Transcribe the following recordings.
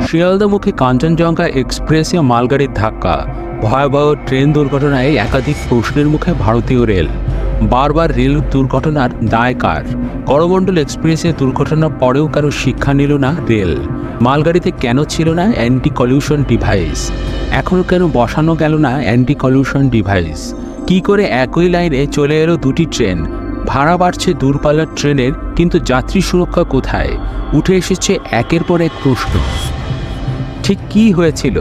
শিয়ালদামুখী কাঞ্চনজঙ্ঘা এক্সপ্রেসে মালগাড়ির ধাক্কা, ভয়াবহ ট্রেন দুর্ঘটনায় একাধিক প্রশ্নের মুখে ভারতীয় রেল। বারবার রেল দুর্ঘটনার দায় কার? করমণ্ডল এক্সপ্রেসে দুর্ঘটনার পরেও কারো শিক্ষা নিল না রেল। মালগাড়িতে কেন ছিল না অ্যান্টি কলিউশন ডিভাইস? এখনও কেন বসানো গেল না অ্যান্টি কলিউশন ডিভাইস? কি করে একই লাইনে চলে এলো দুটি ট্রেন? ভাড়া বাড়ছে দূরপাল্লার ট্রেনের, কিন্তু যাত্রী সুরক্ষা কোথায়? উঠে এসেছে একের পর এক প্রশ্ন। ঠিক কী হয়েছিল?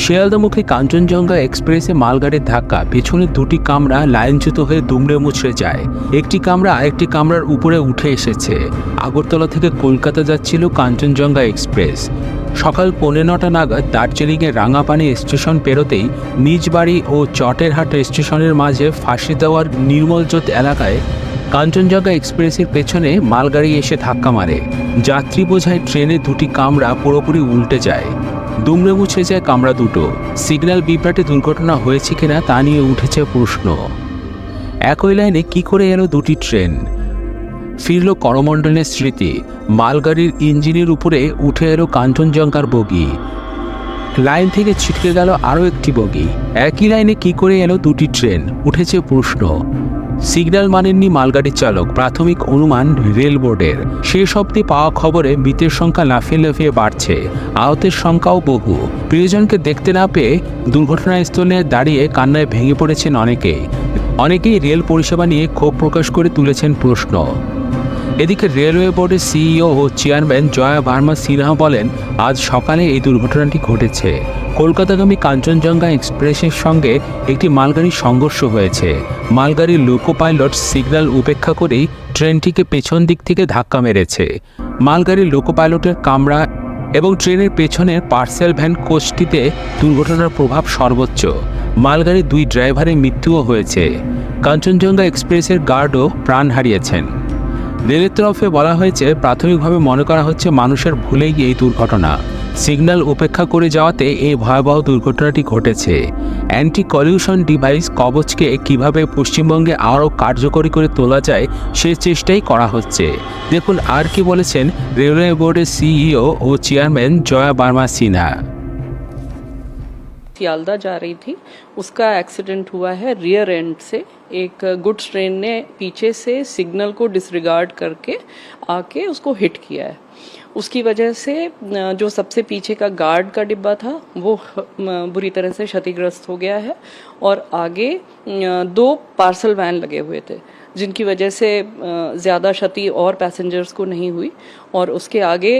শিয়ালদামুখী কাঞ্চনজঙ্ঘা এক্সপ্রেসে মালগাড়ির ধাক্কা, পেছনের দুটি কামরা লাইনচ্যুত হয়ে দুমড়ে মুচড়ে যায়। একটি কামরা আরেকটি কামরার উপরে উঠে এসেছে। আগরতলা থেকে কলকাতা যাচ্ছিল কাঞ্চনজঙ্ঘা এক্সপ্রেস। সকাল 9:15 নাগাদ দার্জিলিংয়ের রাঙাপানি স্টেশন পেরোতেই নিজ বাড়ি ও চটেরহাট স্টেশনের মাঝে ফাঁসি দেওয়ার নির্মলজোত এলাকায় কাঞ্চনজঙ্ঘা এক্সপ্রেসের পেছনে মালগাড়ি এসে ধাক্কা মারে। যাত্রী বোঝাই ট্রেনের দুটি কামরা পুরোপুরি উল্টে যায়, দুমড়ে মুছড়ে যায় কামরা দুটো। সিগন্যাল বিভ্রাটে দুর্ঘটনা হয়েছে কিনা তা নিয়ে উঠেছে প্রশ্ন। একই লাইনে কি করে এলো দুটি ট্রেন? ফিরল করমণ্ডলের স্মৃতি। মালগাড়ির ইঞ্জিনের উপরে উঠে এলো কাঞ্চনজঙ্ঘার বগি। লাইন থেকে ছিটকে গেল আরও একটি বগি। একই লাইনে কি করে এলো দুটি ট্রেন? উঠেছে প্রশ্ন। সিগন্যাল মানেননি মালগাড়ির চালক, প্রাথমিক অনুমান রেল বোর্ডের। শেষ অবধি পাওয়া খবরে মৃতের সংখ্যা লাফিয়ে লাফিয়ে বাড়ছে, আহতের সংখ্যাও বহু। প্রিয়জনকে দেখতে না পেয়ে দুর্ঘটনাস্থলে দাঁড়িয়ে কান্নায় ভেঙে পড়েছেন অনেকেই রেল পরিষেবা নিয়ে ক্ষোভ প্রকাশ করে তুলেছেন প্রশ্ন। এদিকে রেলওয়ে বোর্ডের সিইও ও চেয়ারম্যান জয়া ভার্মা সিনহা বলেন, আজ সকালে এই দুর্ঘটনাটি ঘটেছে। কলকাতাগামী কাঞ্চনজঙ্ঘা এক্সপ্রেসের সঙ্গে একটি মালগাড়ির সংঘর্ষ হয়েছে। মালগাড়ির লোকো পাইলট সিগন্যাল উপেক্ষা করেই ট্রেনটিকে পেছন দিক থেকে ধাক্কা মেরেছে। মালগাড়ির লোকো পাইলটের কামরা এবং ট্রেনের পেছনের পার্সেল ভ্যান কোচটিতে দুর্ঘটনার প্রভাব সর্বোচ্চ। মালগাড়ির দুই ড্রাইভারের মৃত্যুও হয়েছে। কাঞ্চনজঙ্ঘা এক্সপ্রেসের গার্ডও প্রাণ হারিয়েছেন। রেলের তরফে বলা হয়েছে, প্রাথমিকভাবে মনে করা হচ্ছে মানুষের ভুলেই এই দুর্ঘটনা। সিগন্যাল উপেক্ষা করে যাওয়াতে এই ভয়াবহ দুর্ঘটনাটি ঘটেছে। অ্যান্টি কলিউশন ডিভাইস কবচকে কিভাবে পশ্চিমবঙ্গে আরও কার্যকরী করে তোলা যায় সে চেষ্টাই করা হচ্ছে। দেখুন আর কি বলেছেন রেলওয়ে বোর্ডের সিইও ও চেয়ারম্যান জয়া ভার্মা সিনহা। सियालदा जा रही थी, उसका एक्सीडेंट हुआ है रियर एंड से। एक गुड्स ट्रेन ने पीछे से सिग्नल को डिसरिगार्ड करके आके उसको हिट किया है। उसकी वजह से जो सबसे पीछे का गार्ड का डिब्बा था वो बुरी तरह से क्षतिग्रस्त हो गया है और आगे दो पार्सल वैन लगे हुए थे, जिनकी वजह से ज़्यादा क्षति और पैसेंजर्स को नहीं हुई। और उसके आगे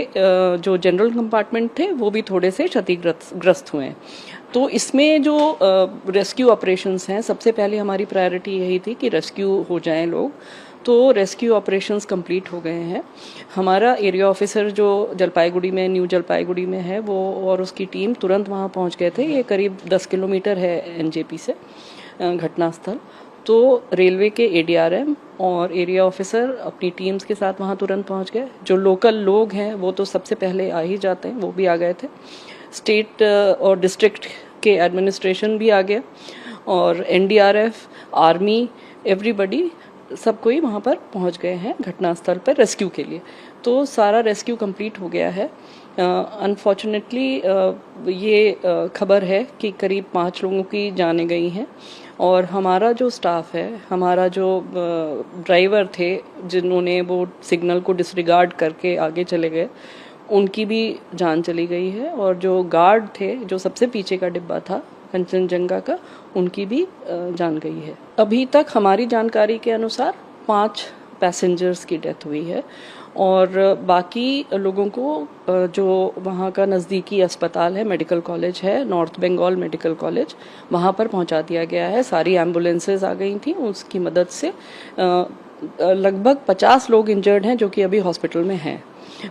जो जनरल कंपार्टमेंट थे वो भी थोड़े से क्षतिग्रस्त हुए हैं। तो इसमें जो रेस्क्यू ऑपरेशंस हैं, सबसे पहले हमारी प्रायोरिटी यही थी कि रेस्क्यू हो जाएं लोग। तो रेस्क्यू ऑपरेशंस कंप्लीट हो गए हैं। हमारा एरिया ऑफिसर जो जलपाईगुड़ी में, न्यू जलपाईगुड़ी में है, वो और उसकी टीम तुरंत वहाँ पहुँच गए थे। ये करीब 10 किलोमीटर है एनजेपी से घटनास्थल। तो रेलवे के एडीआरएम और एरिया ऑफिसर अपनी टीम्स के साथ वहाँ तुरंत पहुँच गए। जो लोकल लोग हैं वो तो सबसे पहले आ ही जाते हैं, वो भी आ गए थे। स्टेट और डिस्ट्रिक्ट के एडमिनिस्ट्रेशन भी आ गया और एनडीआरएफ, आर्मी, एवरीबडी, सब कोई वहाँ पर पहुँच गए हैं घटनास्थल पर रेस्क्यू के लिए। तो सारा रेस्क्यू कंप्लीट हो गया है। अनफॉर्चुनेटली ये खबर है कि करीब 5 लोगों की जानें गई हैं और हमारा जो स्टाफ है, हमारा जो ड्राइवर थे जिन्होंने वो सिग्नल को डिसरिगार्ड करके आगे चले गए, उनकी भी जान चली गई है। और जो गार्ड थे, जो सबसे पीछे का डिब्बा था कंचनजंगा का, उनकी भी जान गई है। अभी तक हमारी जानकारी के अनुसार 5 पैसेंजर्स की डेथ हुई है और बाकी लोगों को जो वहाँ का नज़दीकी अस्पताल है, मेडिकल कॉलेज है, नॉर्थ बंगाल मेडिकल कॉलेज, वहाँ पर पहुँचा दिया गया है। सारी एम्बुलेंसेज आ गई थी, उसकी मदद से लगभग 50 लोग इंजर्ड हैं जो कि अभी हॉस्पिटल में हैं,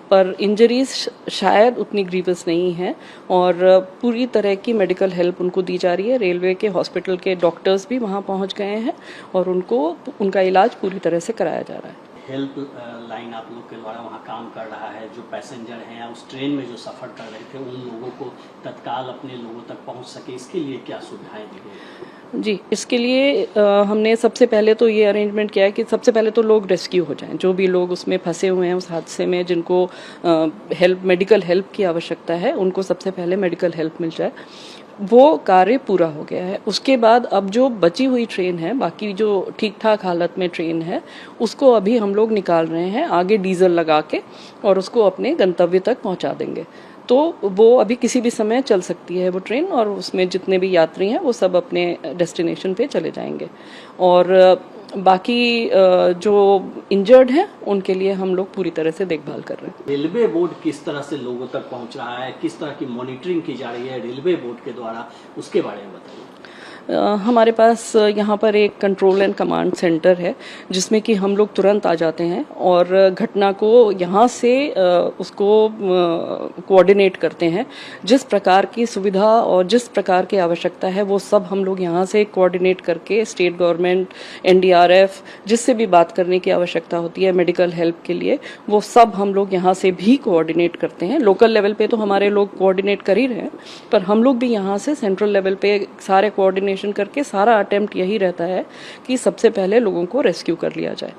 पर इंजरीज शायद उतनी ग्रीवस नहीं है और पूरी तरह की मेडिकल हेल्प उनको दी जा रही है। रेलवे के हॉस्पिटल के डॉक्टर्स भी वहाँ पहुँच गए हैं और उनको उनका इलाज पूरी तरह से कराया जा रहा है। हेल्प लाइन आप लोग के द्वारा वहाँ काम कर रहा है, जो पैसेंजर हैं उस ट्रेन में जो सफ़र कर रहे थे उन लोगों को तत्काल अपने लोगों तक पहुँच सके, इसके लिए क्या सुविधाएं दी गई? जी, इसके लिए हमने सबसे पहले तो ये अरेंजमेंट किया है कि सबसे पहले तो लोग रेस्क्यू हो जाएं, जो भी लोग उसमें फंसे हुए हैं उस हादसे में, जिनको मेडिकल हेल्प की आवश्यकता है, उनको सबसे पहले मेडिकल हेल्प मिल जाए। वो कार्य पूरा हो गया है। उसके बाद अब जो बची हुई ट्रेन है, बाकी जो ठीक ठाक हालत में ट्रेन है, उसको अभी हम लोग निकाल रहे हैं आगे डीजल लगा के, और उसको अपने गंतव्य तक पहुंचा देंगे। तो वो अभी किसी भी समय चल सकती है वो ट्रेन, और उसमें जितने भी यात्री हैं वो सब अपने डेस्टिनेशन पे चले जाएंगे। और बाकी जो इंजर्ड हैं उनके लिए हम लोग पूरी तरह से देखभाल कर रहे हैं। रेलवे बोर्ड किस तरह से लोगों तक पहुंच रहा है, किस तरह की मॉनिटरिंग की जा रही है रेलवे बोर्ड के द्वारा, उसके बारे में बताइए। हमारे पास यहाँ पर एक कंट्रोल एंड कमांड सेंटर है, जिसमें कि हम लोग तुरंत आ जाते हैं और घटना को यहाँ से उसको कोऑर्डिनेट करते हैं। जिस प्रकार की सुविधा और जिस प्रकार की आवश्यकता है वो सब हम लोग यहाँ से कोऑर्डिनेट करके स्टेट गवर्नमेंट, एनडीआरएफ, जिससे भी बात करने की आवश्यकता होती है मेडिकल हेल्प के लिए, वो सब हम लोग यहाँ से भी कोऑर्डिनेट करते हैं। लोकल लेवल पे तो हमारे लोग कोऑर्डिनेट कर ही रहे हैं, पर हम लोग भी यहाँ से सेंट्रल लेवल पे सारे कोऑर्डिनेशन करके सारा अटेम्प्ट यही रहता है कि सबसे पहले लोगों को रेस्क्यू कर लिया जाए।